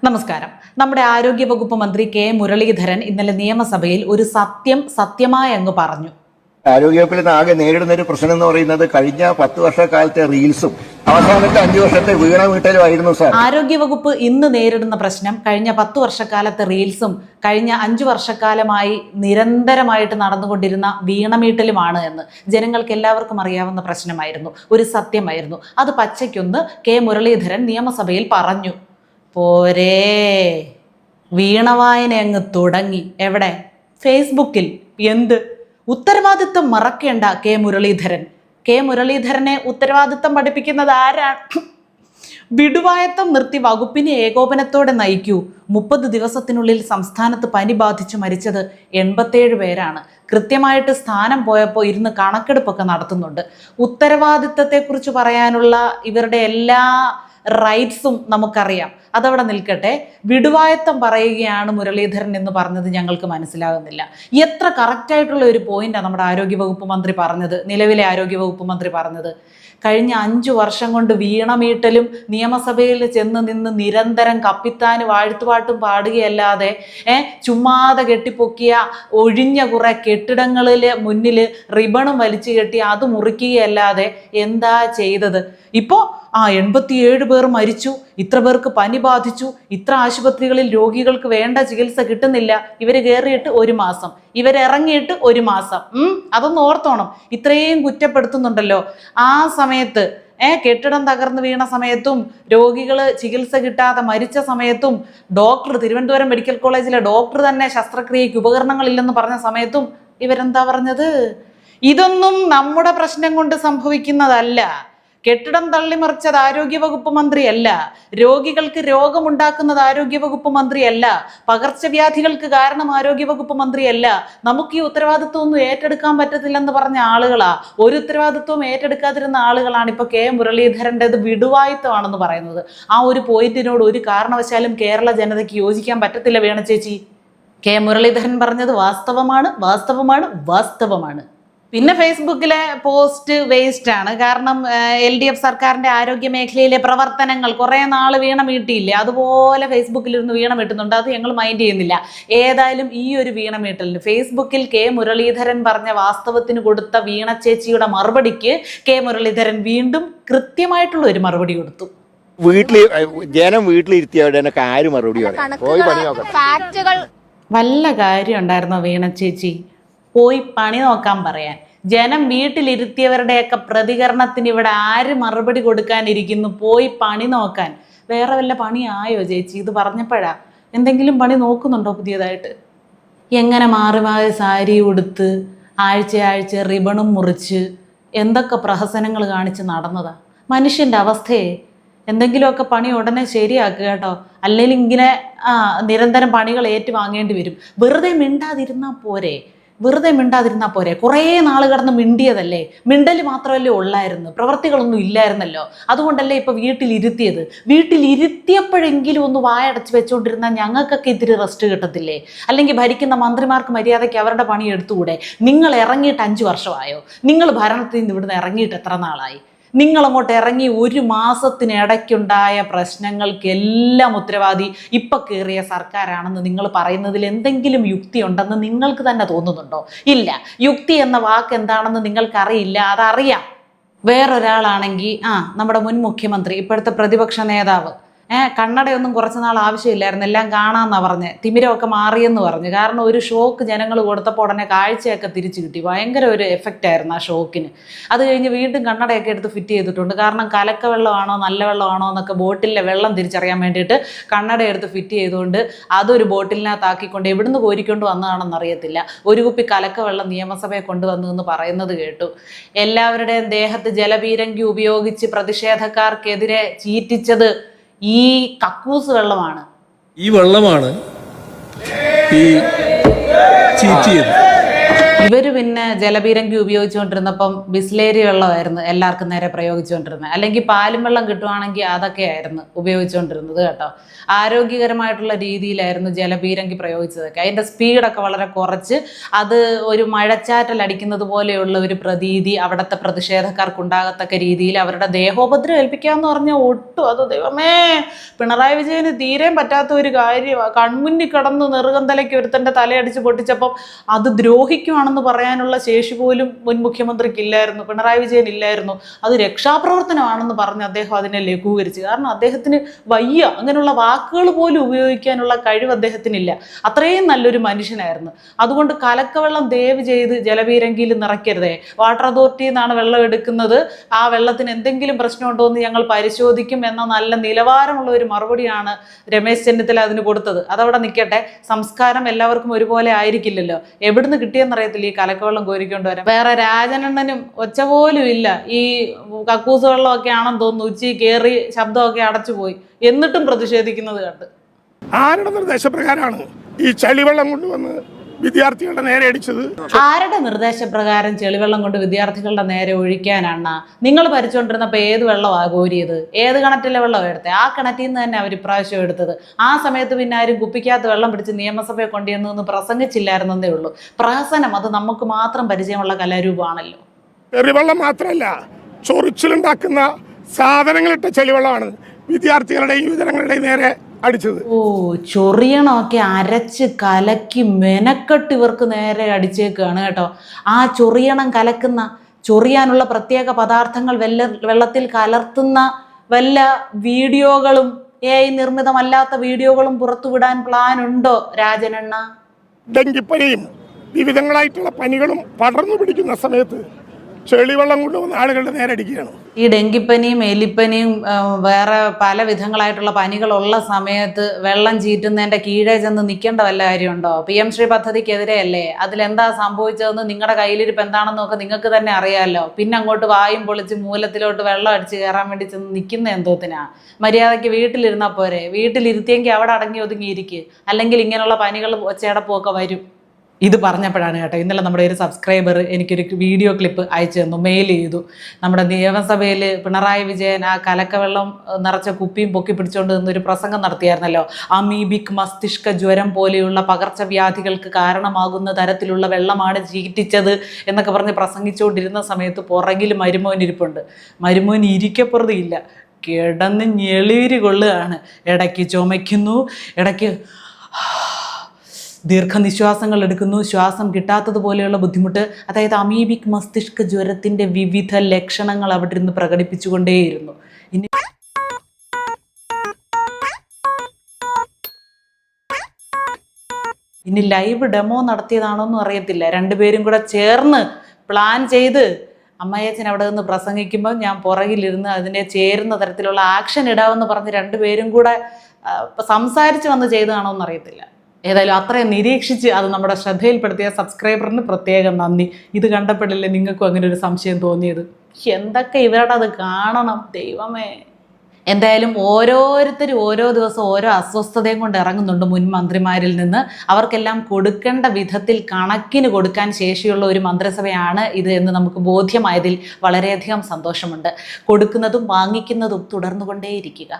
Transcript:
നമസ്കാരം. നമ്മുടെ ആരോഗ്യവകുപ്പ് മന്ത്രി കെ മുരളീധരൻ ഇന്നലെ നിയമസഭയിൽ ഒരു സത്യമായി അങ്ങ് പറഞ്ഞു. ആരോഗ്യവകുപ്പിൽ ആകെ നേരിടുന്ന ഒരു പ്രശ്നം എന്ന് പറയുന്നത് കഴിഞ്ഞ 10 വർഷക്കാലത്തെ റീൽസും അവസാനത്തെ 5 വർഷത്തെ വീണ വീട്ടലുമായിരുന്നു സാർ. ആരോഗ്യവകുപ്പ് ഇന്ന് നേരിടുന്ന പ്രശ്നം കഴിഞ്ഞ 10 വർഷക്കാലത്തെ റീൽസും കഴിഞ്ഞ 5 വർഷക്കാലമായി നിരന്തരമായിട്ട് നടന്നുകൊണ്ടിരുന്ന വീണമീട്ടലുമാണ് എന്ന് ജനങ്ങൾക്ക് എല്ലാവർക്കും അറിയാവുന്ന പ്രശ്നമായിരുന്നു, ഒരു സത്യമായിരുന്നു. അത് പച്ചയ്ക്കൊന്ന് കെ മുരളീധരൻ നിയമസഭയിൽ പറഞ്ഞു. പോരേ, വീണവായന അങ്ങ് തുടങ്ങി. എവിടെ? ഫേസ്ബുക്കിൽ. എന്ത് ഉത്തരവാദിത്വം മറക്കേണ്ട കെ മുരളീധരൻ. കെ മുരളീധരനെ ഉത്തരവാദിത്വം പഠിപ്പിക്കുന്നത് ആരാണ്? വിടുവായത്വം നിർത്തി വകുപ്പിനെ ഏകോപനത്തോടെ നയിക്കൂ. 30 ദിവസത്തിനുള്ളിൽ സംസ്ഥാനത്ത് പനി ബാധിച്ചു മരിച്ചത് 87 പേരാണ്. കൃത്യമായിട്ട് സ്ഥാനം പോയപ്പോൾ ഇരുന്ന് കണക്കെടുപ്പൊക്കെ നടത്തുന്നുണ്ട്. ഉത്തരവാദിത്വത്തെക്കുറിച്ച് പറയാനുള്ള ഇവരുടെ എല്ലാ റൈറ്റ്സും നമുക്കറിയാം. അതവിടെ നിൽക്കട്ടെ. വിടുവായത്വം പറയുകയാണ് മുരളീധരൻ എന്ന് പറഞ്ഞത് ഞങ്ങൾക്ക് മനസ്സിലാകുന്നില്ല. എത്ര കറക്റ്റായിട്ടുള്ള ഒരു പോയിന്റാണ് നമ്മുടെ ആരോഗ്യവകുപ്പ് മന്ത്രി പറഞ്ഞത്, നിലവിലെ ആരോഗ്യവകുപ്പ് മന്ത്രി പറഞ്ഞത്. കഴിഞ്ഞ 5 വർഷം കൊണ്ട് വീണമീട്ടലും നിയമസഭയിൽ ചെന്ന് നിന്ന് നിരന്തരം കപ്പിത്താന് വാഴ്ത്തുപാട്ടും പാടുകയല്ലാതെ ചുമ്മാതെ കെട്ടിപ്പൊക്കിയ ഒഴിഞ്ഞ കുറെ കെട്ടിടങ്ങളിൽ മുന്നിൽ റിബണും വലിച്ചു കെട്ടി അത് മുറിക്കുകയല്ലാതെ എന്താ ചെയ്തത്? ഇപ്പോൾ 87 പേർ മരിച്ചു, ഇത്ര പേർക്ക് പനി ബാധിച്ചു, ഇത്ര ആശുപത്രികളിൽ രോഗികൾക്ക് വേണ്ട ചികിത്സ കിട്ടുന്നില്ല. ഇവര് കയറിയിട്ട് 1 മാസം, ഇവരിറങ്ങിയിട്ട് 1 മാസം. അതൊന്ന് ഓർത്തോണം. ഇത്രയും കുറ്റപ്പെടുത്തുന്നുണ്ടല്ലോ. ആ സമയത്ത് കെട്ടിടം തകർന്നു വീണ സമയത്തും രോഗികൾ ചികിത്സ കിട്ടാതെ മരിച്ച സമയത്തും ഡോക്ടർ, തിരുവനന്തപുരം മെഡിക്കൽ കോളേജിലെ ഡോക്ടർ തന്നെ ശസ്ത്രക്രിയയ്ക്ക് ഉപകരണങ്ങളില്ലെന്ന് പറഞ്ഞ സമയത്തും ഇവരെന്താ പറഞ്ഞത്? ഇതൊന്നും നമ്മുടെ പ്രശ്നം കൊണ്ട് സംഭവിക്കുന്നതല്ല. കെട്ടിടം തള്ളിമറിച്ചത് ആരോഗ്യവകുപ്പ് മന്ത്രിയല്ല. രോഗികൾക്ക് രോഗമുണ്ടാക്കുന്നത് ആരോഗ്യവകുപ്പ് മന്ത്രിയല്ല. പകർച്ചവ്യാധികൾക്ക് കാരണം ആരോഗ്യവകുപ്പ് മന്ത്രിയല്ല. നമുക്ക് ഈ ഉത്തരവാദിത്വം ഒന്നും ഏറ്റെടുക്കാൻ പറ്റത്തില്ലെന്ന് പറഞ്ഞ ആളുകളാ. ഒരു ഉത്തരവാദിത്വവും ഏറ്റെടുക്കാതിരുന്ന ആളുകളാണ് ഇപ്പൊ കെ മുരളീധരൻ്റെത് വിടുവായിത്വമാണെന്ന് പറയുന്നത്. ആ ഒരു പോയിന്റിനോട് ഒരു കാരണവശാലും കേരള ജനതയ്ക്ക് യോജിക്കാൻ പറ്റത്തില്ല. വേണ ചേച്ചി, കെ മുരളീധരൻ പറഞ്ഞത് വാസ്തവമാണ്. പിന്നെ ഫേസ്ബുക്കിലെ പോസ്റ്റ് വേസ്റ്റ് ആണ്. കാരണം LDF സർക്കാരിന്റെ ആരോഗ്യ മേഖലയിലെ പ്രവർത്തനങ്ങൾ കുറെ നാൾ വീണ വീട്ടിയില്ലേ, അതുപോലെ ഫേസ്ബുക്കിലിരുന്ന് വീണ വീട്ടുന്നുണ്ട്. അത് ഞങ്ങൾ മൈൻഡ് ചെയ്യുന്നില്ല. ഏതായാലും ഈ ഒരു വീണ വീട്ടലിന് ഫേസ്ബുക്കിൽ കെ മുരളീധരൻ പറഞ്ഞ വാസ്തവത്തിന് കൊടുത്ത വീണ ചേച്ചിയുടെ മറുപടിക്ക് കെ മുരളീധരൻ വീണ്ടും കൃത്യമായിട്ടുള്ള ഒരു മറുപടി കൊടുത്തു. വല്ല കാര്യം ഉണ്ടായിരുന്നോ വീണ ചേച്ചി? പോയി പണി നോക്കാൻ പറയാൻ. ജനം വീട്ടിലിരുത്തിയവരുടെയൊക്കെ പ്രതികരണത്തിന് ഇവിടെ ആര് മറുപടി കൊടുക്കാനിരിക്കുന്നു? പോയി പണി നോക്കാൻ. വേറെ വല്ല പണി ആയോ ചേച്ചി? ഇത് പറഞ്ഞപ്പോഴാ എന്തെങ്കിലും പണി നോക്കുന്നുണ്ടോ പുതിയതായിട്ട്? എങ്ങനെ മാറി മാറി സാരി ഉടുത്ത് ആഴ്ച റിബണും മുറിച്ച് എന്തൊക്കെ പ്രഹസനങ്ങൾ കാണിച്ച് നടന്നതാ മനുഷ്യൻ്റെ അവസ്ഥയെ. എന്തെങ്കിലുമൊക്കെ പണി ഉടനെ ശരിയാക്കുക കേട്ടോ, അല്ലെങ്കിൽ ഇങ്ങനെ നിരന്തരം പണികൾ ഏറ്റുവാങ്ങേണ്ടി വരും. വെറുതെ മിണ്ടാതിരുന്നാൽ പോരെ. കുറേ നാൾ കിടന്ന് മിണ്ടിയതല്ലേ? മിണ്ടൽ മാത്രമല്ലേ ഉള്ളായിരുന്നു, പ്രവൃത്തികളൊന്നും ഇല്ലായിരുന്നല്ലോ. അതുകൊണ്ടല്ലേ ഇപ്പൊ വീട്ടിലിരുത്തിയത്. വീട്ടിലിരുത്തിയപ്പോഴെങ്കിലും ഒന്ന് വായടച്ച് വെച്ചുകൊണ്ടിരുന്നാൽ ഞങ്ങൾക്കൊക്കെ ഇത്തിരി റെസ്റ്റ് കിട്ടത്തില്ലേ? അല്ലെങ്കിൽ ഭരിക്കുന്ന മന്ത്രിമാർക്ക് മര്യാദയ്ക്ക് അവരുടെ പണി എടുത്തുകൂടെ? നിങ്ങൾ ഇറങ്ങിയിട്ട് 5 വർഷമായോ? നിങ്ങൾ ഭരണത്തിൽ നിന്ന് ഇവിടുന്ന് ഇറങ്ങിയിട്ട് എത്ര നാളായി? നിങ്ങളങ്ങോട്ട് ഇറങ്ങി 1 മാസത്തിനിടയ്ക്കുണ്ടായ പ്രശ്നങ്ങൾക്കെല്ലാം ഉത്തരവാദി ഇപ്പൊ കയറിയ സർക്കാരാണെന്ന് നിങ്ങൾ പറയുന്നതിൽ എന്തെങ്കിലും യുക്തി ഉണ്ടെന്ന് നിങ്ങൾക്ക് തന്നെ തോന്നുന്നുണ്ടോ? ഇല്ല. യുക്തി എന്ന വാക്ക് എന്താണെന്ന് നിങ്ങൾക്കറിയില്ല, അതറിയാം. വേറൊരാളാണെങ്കിൽ നമ്മുടെ മുൻ മുഖ്യമന്ത്രി, ഇപ്പോഴത്തെ പ്രതിപക്ഷ നേതാവ്, കണ്ണടയൊന്നും കുറച്ച് നാൾ ആവശ്യമില്ലായിരുന്നു, എല്ലാം കാണാമെന്നാ പറഞ്ഞ്. തിമിരമൊക്കെ മാറിയെന്ന് പറഞ്ഞു. കാരണം ഒരു ഷോക്ക് ജനങ്ങൾ കൊടുത്തപ്പോൾ ഉടനെ കാഴ്ചയൊക്കെ തിരിച്ചു കിട്ടി. ഭയങ്കര ഒരു എഫക്റ്റ് ആയിരുന്നു ആ ഷോക്കിന്. അത് കഴിഞ്ഞ് വീണ്ടും കണ്ണടയൊക്കെ എടുത്ത് ഫിറ്റ് ചെയ്തിട്ടുണ്ട്. കാരണം കലക്ക വെള്ളമാണോ നല്ല വെള്ളമാണോ എന്നൊക്കെ ബോട്ടിലെ വെള്ളം തിരിച്ചറിയാൻ വേണ്ടിയിട്ട് കണ്ണട എടുത്ത് ഫിറ്റ് ചെയ്തുകൊണ്ട് അതൊരു ബോട്ടിലിനകത്താക്കിക്കൊണ്ട് എവിടുന്ന് കോരിക്കൊണ്ട് വന്നതാണെന്ന് അറിയത്തില്ല. ഒരു കുപ്പി കലക്ക വെള്ളം നിയമസഭയെ കൊണ്ടുവന്നു എന്ന് പറയുന്നത് കേട്ടു. എല്ലാവരുടെയും ദേഹത്ത് ജലപീരങ്കി ഉപയോഗിച്ച് പ്രതിഷേധക്കാർക്കെതിരെ ചീറ്റിച്ചത് ഈ കക്കൂസ് വെള്ളമാണ്. ഈ വെള്ളമാണ് ഈ ചീറ്റിയത്. ഇവര് പിന്നെ ജലപീരങ്കി ഉപയോഗിച്ചുകൊണ്ടിരുന്നപ്പം ബിസ്ലേരി വെള്ളമായിരുന്നു എല്ലാവർക്കും നേരെ പ്രയോഗിച്ചുകൊണ്ടിരുന്നത്. അല്ലെങ്കിൽ പാലും വെള്ളം കിട്ടുവാണെങ്കിൽ അതൊക്കെയായിരുന്നു ഉപയോഗിച്ചുകൊണ്ടിരുന്നത് കേട്ടോ. ആരോഗ്യകരമായിട്ടുള്ള രീതിയിലായിരുന്നു ജലപീരങ്കി പ്രയോഗിച്ചതൊക്കെ. അതിൻ്റെ സ്പീഡൊക്കെ വളരെ കുറച്ച് അത് ഒരു മഴച്ചാറ്റൽ അടിക്കുന്നത് പോലെയുള്ള ഒരു പ്രതീതി അവിടുത്തെ പ്രതിഷേധക്കാർക്ക് ഉണ്ടാകത്തക്ക രീതിയിൽ അവരുടെ ദേഹോപദ്രവം ഏൽപ്പിക്കാന്ന് പറഞ്ഞാൽ ഒട്ടും അത് ദൈവമേ പിണറായി വിജയന് തീരെയും പറ്റാത്ത ഒരു കാര്യമാണ്. കൺമുന്നിൽ കിടന്ന് നെറുകന്തലയ്ക്ക് ഒരുത്തൻ്റെ തലയടിച്ച് പൊട്ടിച്ചപ്പം അത് ദ്രോഹിക്കുവാണെന്ന് പറയാനുള്ള ശേഷി പോലും മുൻ മുഖ്യമന്ത്രിക്ക് ഇല്ലായിരുന്നു, പിണറായി വിജയൻ ഇല്ലായിരുന്നു. അത് രക്ഷാപ്രവർത്തനമാണെന്ന് പറഞ്ഞ് അദ്ദേഹം അതിനെ ലഘൂകരിച്ചു. കാരണം അദ്ദേഹത്തിന് വയ്യ, അങ്ങനെയുള്ള വാക്കുകൾ പോലും ഉപയോഗിക്കാനുള്ള കഴിവ് അദ്ദേഹത്തിനില്ല. അത്രയും നല്ലൊരു മനുഷ്യനായിരുന്നു. അതുകൊണ്ട് കലക്കവെള്ളം ദയവ് ചെയ്ത് ജലപീരങ്കിയിൽ നിറയ്ക്കരുതേ. വാട്ടർ അതോറിറ്റിയിൽ നിന്നാണ് വെള്ളം എടുക്കുന്നത്, ആ വെള്ളത്തിന് എന്തെങ്കിലും പ്രശ്നമുണ്ടോ എന്ന് ഞങ്ങൾ പരിശോധിക്കും എന്ന നല്ല നിലവാരമുള്ള ഒരു മറുപടിയാണ് രമേശ് ചെന്നിത്തല അതിന് കൊടുത്തത്. അതവിടെ നിൽക്കട്ടെ. സംസ്കാരം എല്ലാവർക്കും ഒരുപോലെ ആയിരിക്കില്ലല്ലോ. എവിടുന്ന് കിട്ടിയെന്നറിയത്തില്ല ഈ കലക്കവെള്ളം കോരിക്കൊണ്ട് വരാൻ. വേറെ രാജനണ്ണനും ഒച്ച പോലും ഇല്ല. ഈ കക്കൂസ് വെള്ളമൊക്കെ ആണെന്ന് തോന്നുന്നു ഉച്ചി കയറി ശബ്ദമൊക്കെ അടച്ചുപോയി, എന്നിട്ടും പ്രതിഷേധിക്കുന്നത് കണ്ട്. ആരുടെ നിർദ്ദേശപ്രകാരമാണ് ഈ ചളിവെള്ളം കൊണ്ടുവന്ന് വിദ്യാർത്ഥികളുടെ നേരെ അടിച്ചത്? ആരുടെ നിർദ്ദേശപ്രകാരം ചെളിവെള്ളം കൊണ്ട് വിദ്യാർത്ഥികളുടെ നേരെ ഒഴിക്കാനാണ്? നിങ്ങൾ ഭരിച്ചുകൊണ്ടിരുന്നപ്പോൾ ഏത് വെള്ളമാണ് കോരിയത്? ഏത് കിണറ്റിലെ വെള്ളം എടുത്തത്? ആ കിണറ്റിൽ നിന്ന് തന്നെ അവർ ഇപ്രാവശ്യം എടുത്തത്. ആ സമയത്ത് പിന്നെ ആരും കുപ്പിക്കകത്ത് വെള്ളം പിടിച്ച് നിയമസഭയെ കൊണ്ടുവന്നു പ്രസംഗിച്ചില്ലായിരുന്നേ ഉള്ളൂ. പ്രഹസനം അത് നമുക്ക് മാത്രം പരിചയമുള്ള കലാരൂപമാണല്ലോ. ചെറിവെള്ളം മാത്രമല്ല, ചൊറിച്ചിലുണ്ടാക്കുന്ന സാധനങ്ങളിട്ട ചെളിവെള്ളമാണ് വിദ്യാർത്ഥികളുടെയും യുവജനങ്ങളുടെയും നേരെ അടിച്ചത്. ഓ, ചൊറിയണമൊക്കെ അരച്ച് കലക്കി മെനക്കെട്ട് ഇവർക്ക് നേരെ അടിച്ചേക്കാണ് കേട്ടോ. ആ ചൊറിയണം കലക്കുന്ന, ചൊറിയാനുള്ള പ്രത്യേക പദാർത്ഥങ്ങൾ വെള്ളത്തിൽ കലർത്തുന്ന വല്ല വീഡിയോകളും നിർമ്മിതമല്ലാത്ത വീഡിയോകളും പുറത്തുവിടാൻ പ്ലാൻ ഉണ്ടോ രാജനണ്ണ? ഡെങ്കിപ്പനിയും വിവിധങ്ങളായിട്ടുള്ള പനികളും പടർന്നു പിടിക്കുന്ന സമയത്ത് ചെളിവെള്ളം കൊണ്ടുവന്ന് ആളുകളുടെ നേരെ അടിക്കുകയാണ്. ഈ ഡെങ്കിപ്പനിയും എലിപ്പനിയും വേറെ പല വിധങ്ങളായിട്ടുള്ള പനികളുള്ള സമയത്ത് വെള്ളം ചീറ്റുന്നതിൻ്റെ കീഴേ ചെന്ന് നിൽക്കേണ്ട വല്ല കാര്യമുണ്ടോ? PM ശ്രീ പദ്ധതിക്കെതിരെയല്ലേ? അതിലെന്താ സംഭവിച്ചതെന്ന് നിങ്ങളുടെ കയ്യിലിരിപ്പ് എന്താണെന്നൊക്കെ നിങ്ങൾക്ക് തന്നെ അറിയാമല്ലോ. പിന്നെ അങ്ങോട്ട് വായും പൊളിച്ച് മൂലത്തിലോട്ട് വെള്ളം അടിച്ച് കയറാൻ വേണ്ടി ചെന്ന് നിൽക്കുന്ന എന്തോത്തിനാ? മര്യാദയ്ക്ക് വീട്ടിലിരുന്നാൽ പോരെ? വീട്ടിലിരുത്തിയെങ്കിൽ അവിടെ അടങ്ങി ഒതുങ്ങിയിരിക്കുക. അല്ലെങ്കിൽ ഇങ്ങനെയുള്ള പനികളും ഒച്ചയടപ്പുമൊക്കെ വരും. ഇത് പറഞ്ഞപ്പോഴാണ് കേട്ടോ ഇന്നലെ നമ്മുടെ ഒരു സബ്സ്ക്രൈബർ എനിക്കൊരു വീഡിയോ ക്ലിപ്പ് അയച്ചു തന്നു, മെയിൽ ചെയ്തു. നമ്മുടെ നിയമസഭയിൽ പിണറായി വിജയൻ ആ കലക്കവെള്ളം നിറച്ച കുപ്പിയും പൊക്കി പിടിച്ചുകൊണ്ട് നിന്നൊരു പ്രസംഗം നടത്തിയായിരുന്നല്ലോ. അമീബിക് മസ്തിഷ്ക ജ്വരം പോലെയുള്ള പകർച്ചവ്യാധികൾക്ക് കാരണമാകുന്ന തരത്തിലുള്ള വെള്ളമാണ് ചീറ്റിച്ചത് എന്നൊക്കെ പറഞ്ഞ് പ്രസംഗിച്ചുകൊണ്ടിരുന്ന സമയത്ത് പുറകിൽ മരുമോൻ ഇരിപ്പുണ്ട്. മരുമോൻ ഇരിക്കപ്പുറതില്ല, കിടന്ന് ഞെളിവിരി കൊള്ളുകയാണ്. ഇടയ്ക്ക് ചുമയ്ക്കുന്നു, ഇടയ്ക്ക് ദീർഘനിശ്വാസങ്ങൾ എടുക്കുന്നു, ശ്വാസം കിട്ടാത്തതുപോലെയുള്ള ബുദ്ധിമുട്ട്. അതായത് അമീബിക് മസ്തിഷ്ക ജ്വരത്തിൻ്റെ വിവിധ ലക്ഷണങ്ങൾ അവിടെ ഇരുന്ന് പ്രകടിപ്പിച്ചുകൊണ്ടേയിരുന്നു. ഇനി ലൈവ് ഡെമോ നടത്തിയതാണോന്നും അറിയത്തില്ല. രണ്ടുപേരും കൂടെ ചേർന്ന് പ്ലാൻ ചെയ്ത് അമ്മയച്ചൻ അവിടെ നിന്ന് പ്രസംഗിക്കുമ്പോൾ ഞാൻ പുറകിലിരുന്ന് അതിനെ ചേരുന്ന തരത്തിലുള്ള ആക്ഷൻ ഇടാമെന്ന് പറഞ്ഞ് രണ്ടുപേരും കൂടെ സംസാരിച്ച് വന്ന് ചെയ്തതാണോന്ന് അറിയത്തില്ല. ഏതായാലും അത്രയും നിരീക്ഷിച്ച് അത് നമ്മുടെ ശ്രദ്ധയിൽപ്പെടുത്തിയ സബ്സ്ക്രൈബറിന് പ്രത്യേകം നന്ദി. ഇത് കണ്ടപ്പോഴല്ലേ നിങ്ങൾക്കും അങ്ങനെ ഒരു സംശയം തോന്നിയത്? എന്തൊക്കെ ഇവരുടെ അത് കാണണം ദൈവമേ. എന്തായാലും ഓരോരുത്തരും ഓരോ ദിവസം ഓരോ അസ്വസ്ഥതയും കൊണ്ട് ഇറങ്ങുന്നുണ്ട് മുൻ മന്ത്രിമാരിൽ നിന്ന്. അവർക്കെല്ലാം കൊടുക്കേണ്ട വിധത്തിൽ കണക്കിന് കൊടുക്കാൻ ശേഷിയുള്ള ഒരു മന്ത്രിസഭയാണ് ഇത് എന്ന് നമുക്ക് ബോധ്യമായതിൽ വളരെയധികം സന്തോഷമുണ്ട്. കൊടുക്കുന്നതും വാങ്ങിക്കുന്നതും തുടർന്നുകൊണ്ടേയിരിക്കുക.